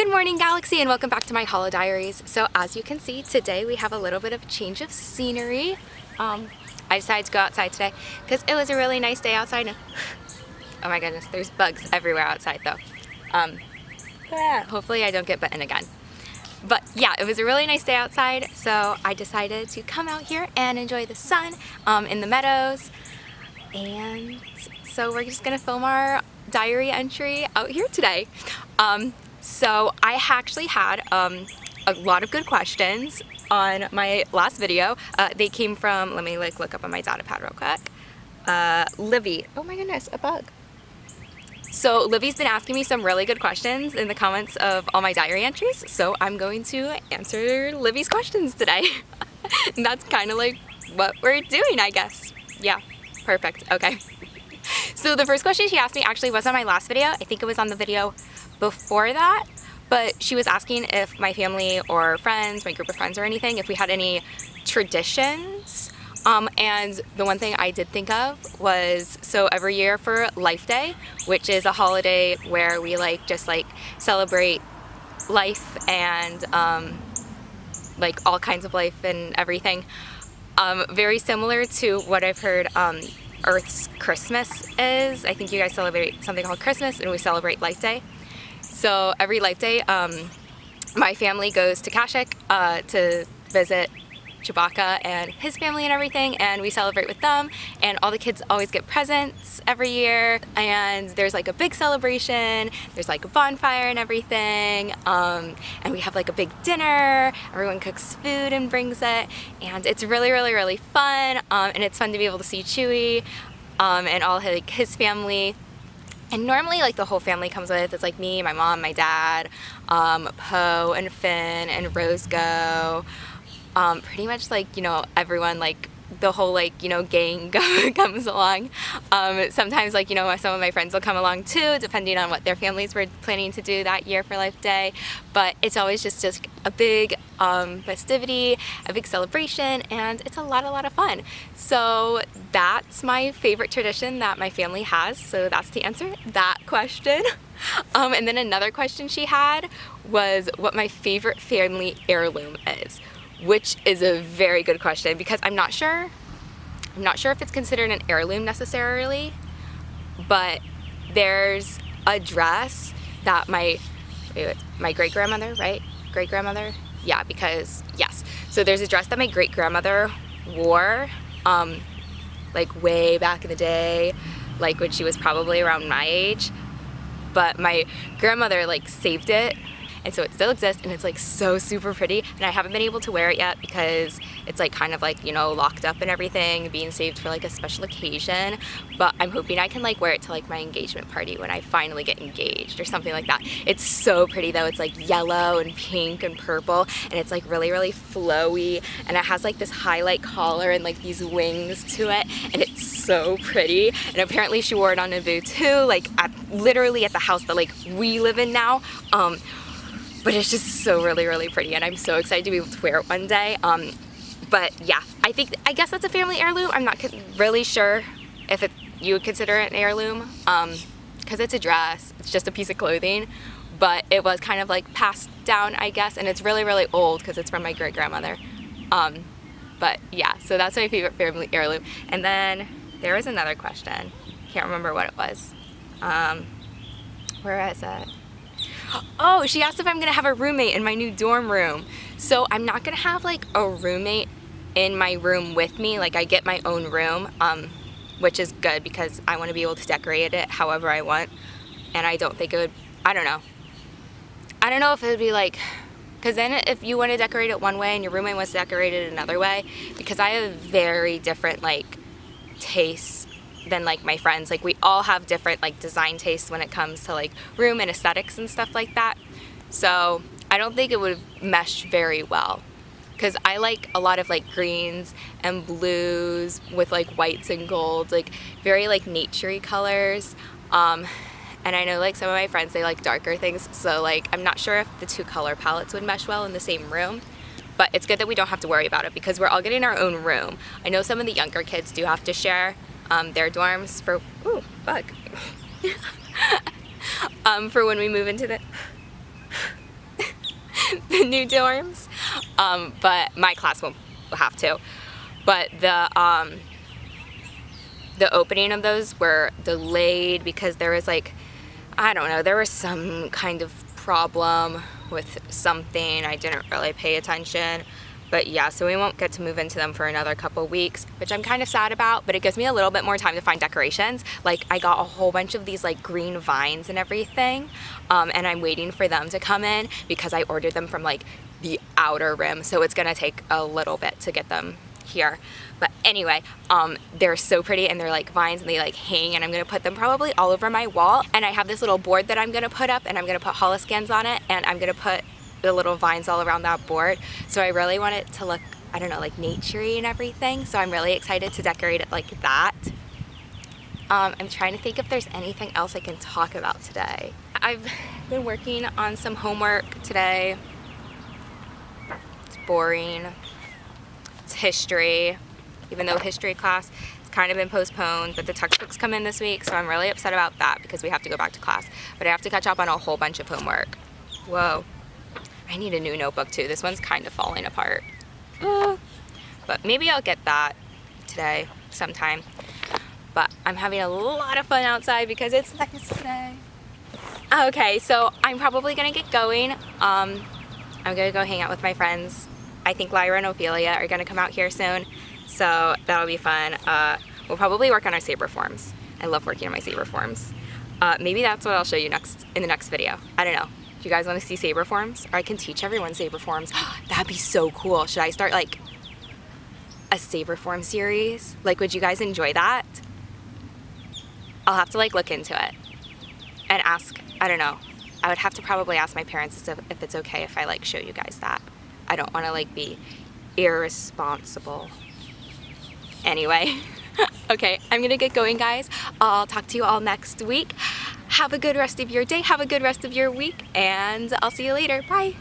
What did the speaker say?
Good morning, Galaxy, and welcome back to my Holo Diaries. So as you can see, today we have a little bit of a change of scenery. I decided to go outside today because it was a really nice day outside. Oh my goodness, there's bugs everywhere outside though. Hopefully I don't get bitten again. But yeah, it was a really nice day outside, so I decided to come out here and enjoy the sun in the meadows. And so we're just gonna film our diary entry out here today. So I actually had a lot of good questions on my last video. They came from, let me look up on my data pad real quick. Livy, oh my goodness, a bug. So Livy's been asking me some really good questions in the comments of all my diary entries, so I'm going to answer Livy's questions today. And that's kind of like what we're doing, I guess. Yeah, perfect, okay. So the first question she asked me actually was on my last video. I think it was on the video before that, but she was asking if my family or friends, my group of friends or anything, if we had any traditions. And the one thing I did think of was, so every year for Life Day, which is a holiday where we just celebrate life and like all kinds of life and everything. Very similar to what I've heard Earth's Christmas is. I think you guys celebrate something called Christmas and we celebrate Life Day. So every Life Day, my family goes to Kashik to visit Chewbacca and his family and everything, and we celebrate with them, and all the kids always get presents every year, and there's like a big celebration, there's like a bonfire and everything, and we have like a big dinner, everyone cooks food and brings it, and it's really fun, and it's fun to be able to see Chewie and all his family. And normally like the whole family comes with. It's like me, my mom, my dad, Poe and Finn and Rose go. Pretty much like, you know, everyone, like the whole gang comes along. Sometimes like, you know, some of my friends will come along too, depending on what their families were planning to do that year for Life Day. But it's always just a big festivity, a big celebration, and it's a lot of fun. So that's my favorite tradition that my family has. So that's the answer to that question. And then another question she had was what my favorite family heirloom is, which is a very good question because I'm not sure if it's considered an heirloom necessarily, but there's a dress that my great-grandmother, right? Great-grandmother? Yeah, because, yes. So there's a dress that my great-grandmother wore, like way back in the day, like when she was probably around my age, but my grandmother saved it. And so it still exists, and it's like so super pretty, and I haven't been able to wear it yet because it's like kind of like, you know, locked up and everything, being saved for like a special occasion. But I'm hoping I can like wear it to like my engagement party when I finally get engaged or something like that. It's so pretty though. It's like yellow and pink and purple, and it's like really flowy, and it has like this highlight collar and like these wings to it, and it's so pretty. And apparently she wore it on Naboo too, like literally at the house that like we live in now. But it's just so really pretty, and I'm so excited to be able to wear it one day. But yeah, I guess that's a family heirloom. I'm not really sure if you would consider it an heirloom, because it's a dress. It's just a piece of clothing, but it was kind of like passed down, I guess, and it's really old because it's from my great-grandmother. But yeah, so that's my favorite family heirloom. And then there was another question. Can't remember what it was. Where is it? Oh, she asked if I'm gonna have a roommate in my new dorm room. So I'm not gonna have like a roommate in my room with me. Like I get my own room, which is good because I want to be able to decorate it however I want. And I don't think it would, I don't know if it would be like, because then if you want to decorate it one way and your roommate wants to decorate it another way, because I have very different like tastes than like my friends. Like we all have different like design tastes when it comes to like room and aesthetics and stuff like that. So I don't think it would mesh very well because I like a lot of like greens and blues with like whites and golds, like very like naturey colors. And I know like some of my friends, they like darker things. So like I'm not sure if the two color palettes would mesh well in the same room. But it's good that we don't have to worry about it because we're all getting our own room. I know some of the younger kids do have to share their dorms for, ooh, bug, for when we move into the, the new dorms, but my class won't have to. But the opening of those were delayed because there was like, I don't know, there was some kind of problem with something. I didn't really pay attention. But yeah, so we won't get to move into them for another couple weeks, which I'm kind of sad about, but it gives me a little bit more time to find decorations. Like I got a whole bunch of these like green vines and everything, and I'm waiting for them to come in because I ordered them from like the outer rim, so it's gonna take a little bit to get them here. But anyway, they're so pretty and they're like vines and they like hang, and I'm gonna put them probably all over my wall. And I have this little board that I'm gonna put up, and I'm gonna put holoscans on it, and I'm gonna put the little vines all around that board. So I really want it to look, I don't know, like naturey and everything. So I'm really excited to decorate it like that. I'm trying to think if there's anything else I can talk about today. I've been working on some homework today. It's boring. It's history, even though history class has kind of been postponed, but the textbooks come in this week, so I'm really upset about that because we have to go back to class. But I have to catch up on a whole bunch of homework. Whoa. I need a new notebook too. This one's kind of falling apart. But maybe I'll get that today sometime. But I'm having a lot of fun outside because it's nice today. Okay, so I'm probably gonna get going. I'm gonna go hang out with my friends. I think Lyra and Ophelia are gonna come out here soon, so that'll be fun. We'll probably work on our saber forms. I love working on my saber forms. Maybe that's what I'll show you next in the next video. I don't know. Do you guys want to see saber forms? Or I can teach everyone saber forms. That'd be so cool. Should I start like a saber form series? Like, would you guys enjoy that? I'll have to like look into it and ask, I don't know. I would have to probably ask my parents if it's okay if I like show you guys that. I don't want to like be irresponsible. Anyway, okay, I'm gonna get going, guys. I'll talk to you all next week. Have a good rest of your day, have a good rest of your week, and I'll see you later. Bye.